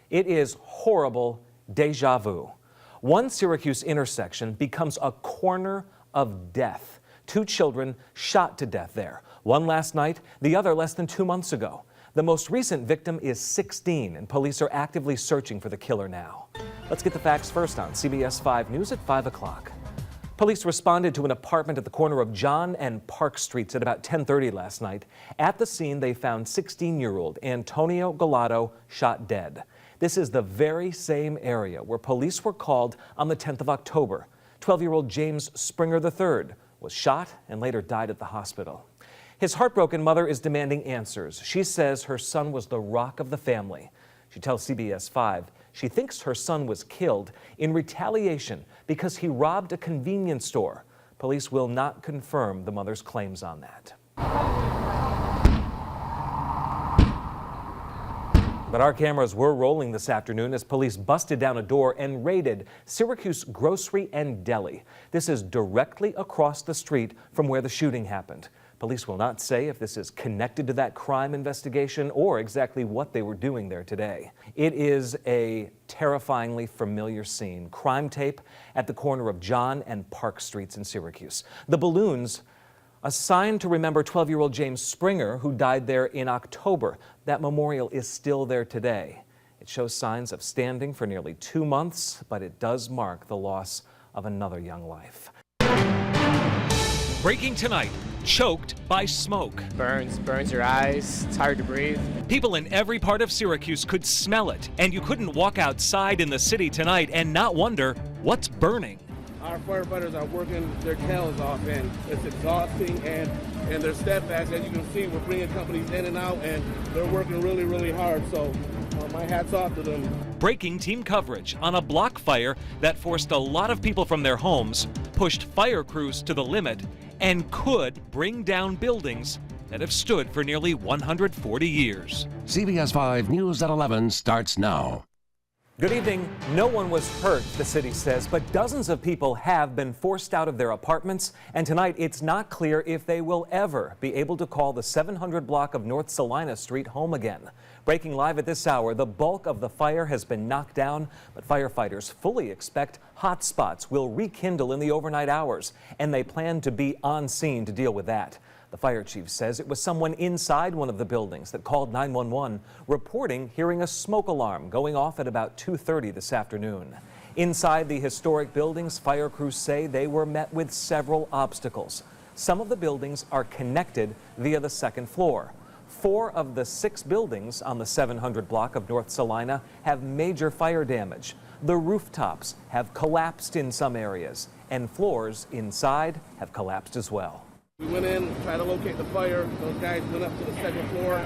It is horrible deja vu. One Syracuse intersection becomes a corner of death. 2 children shot to death there. One last night, the other less than 2 months ago. The most recent victim is 16, and police are actively searching for the killer now. Let's get the facts first on CBS 5 News at 5 o'clock. Police responded to an apartment at the corner of John and Park Streets at about 10:30 last night. At the scene, they found 16-year-old Antonio Gallardo shot dead. This is the very same area where police were called on the 10th of October. 12-year-old James Springer III was shot and later died at the hospital. His heartbroken mother is demanding answers. She says her son was the rock of the family. She tells CBS 5 she thinks her son was killed in retaliation because he robbed a convenience store. Police will not confirm the mother's claims on that. But our cameras were rolling this afternoon as police busted down a door and raided Syracuse Grocery and Deli. This is directly across the street from where the shooting happened. Police will not say if this is connected to that crime investigation or exactly what they were doing there today. It is a terrifyingly familiar scene. Crime tape at the corner of John and Park Streets in Syracuse. The balloons, a sign to remember 12-year-old James Springer, who died there in October. That memorial is still there today. It shows signs of standing for nearly 2 months, but it does mark the loss of another young life. Breaking tonight, choked by smoke. Burns your eyes, it's hard to breathe. People in every part of Syracuse could smell it, and you couldn't walk outside in the city tonight and not wonder what's burning. Our firefighters are working their tails off, and it's exhausting, and they're steadfast. As you can see, we're bringing companies in and out, and they're working really, really hard, so my hat's off to them. Breaking team coverage on a block fire that forced a lot of people from their homes, pushed fire crews to the limit, and could bring down buildings that have stood for nearly 140 years. CBS 5 News at 11 starts now. Good evening. No one was hurt, the city says, but dozens of people have been forced out of their apartments, and tonight it's not clear if they will ever be able to call the 700 block of North Salina Street home again. Breaking live at this hour, the bulk of the fire has been knocked down, but firefighters fully expect hot spots will rekindle in the overnight hours, and they plan to be on scene to deal with that. The fire chief says it was someone inside one of the buildings that called 911, reporting hearing a smoke alarm going off at about 2:30 this afternoon. Inside the historic buildings, fire crews say they were met with several obstacles. Some of the buildings are connected via the second floor. 4 of the 6 buildings on the 700 block of North Salina have major fire damage. The rooftops have collapsed in some areas, and floors inside have collapsed as well. We went in, tried to locate the fire. Those guys went up to the second floor.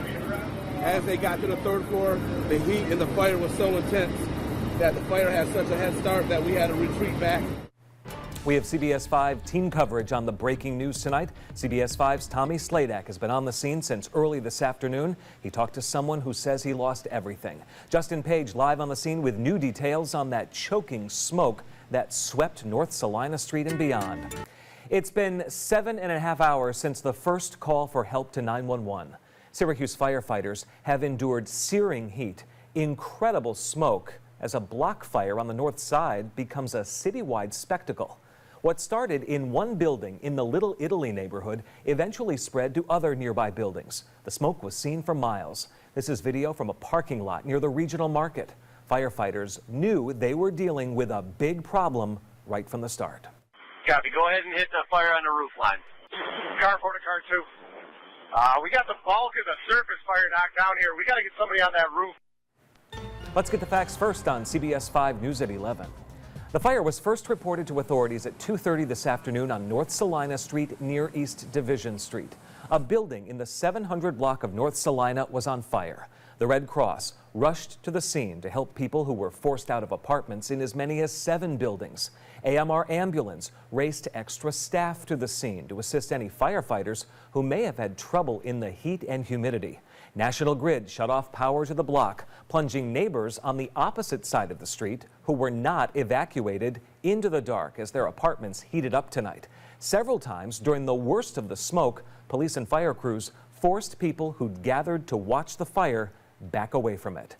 As they got to the 3rd floor, the heat and the fire was so intense that the fire had such a head start that we had to retreat back. We have CBS 5 team coverage on the breaking news tonight. CBS 5's Tommy Sladak has been on the scene since early this afternoon. He talked to someone who says he lost everything. Justin Page live on the scene with new details on that choking smoke that swept North Salina Street and beyond. It's been 7.5 hours since the first call for help to 911. Syracuse firefighters have endured searing heat, incredible smoke, as a block fire on the north side becomes a citywide spectacle. What started in one building in the Little Italy neighborhood eventually spread to other nearby buildings. The smoke was seen for miles. This is video from a parking lot near the regional market. Firefighters knew they were dealing with a big problem right from the start. Copy. Go ahead and hit the fire on the roof line. Car 4 to car 2. We got the bulk of the surface fire knocked down here. We got to get somebody on that roof. Let's get the facts first on CBS 5 News at 11. The fire was first reported to authorities at 2:30 this afternoon on North Salina Street near East Division Street. A building in the 700 block of North Salina was on fire. The Red Cross rushed to the scene to help people who were forced out of apartments in as many as 7 buildings. AMR ambulance raced extra staff to the scene to assist any firefighters who may have had trouble in the heat and humidity. National Grid shut off power to the block, plunging neighbors on the opposite side of the street who were not evacuated into the dark as their apartments heated up tonight. Several times during the worst of the smoke, police and fire crews forced people who'd gathered to watch the fire back away from it.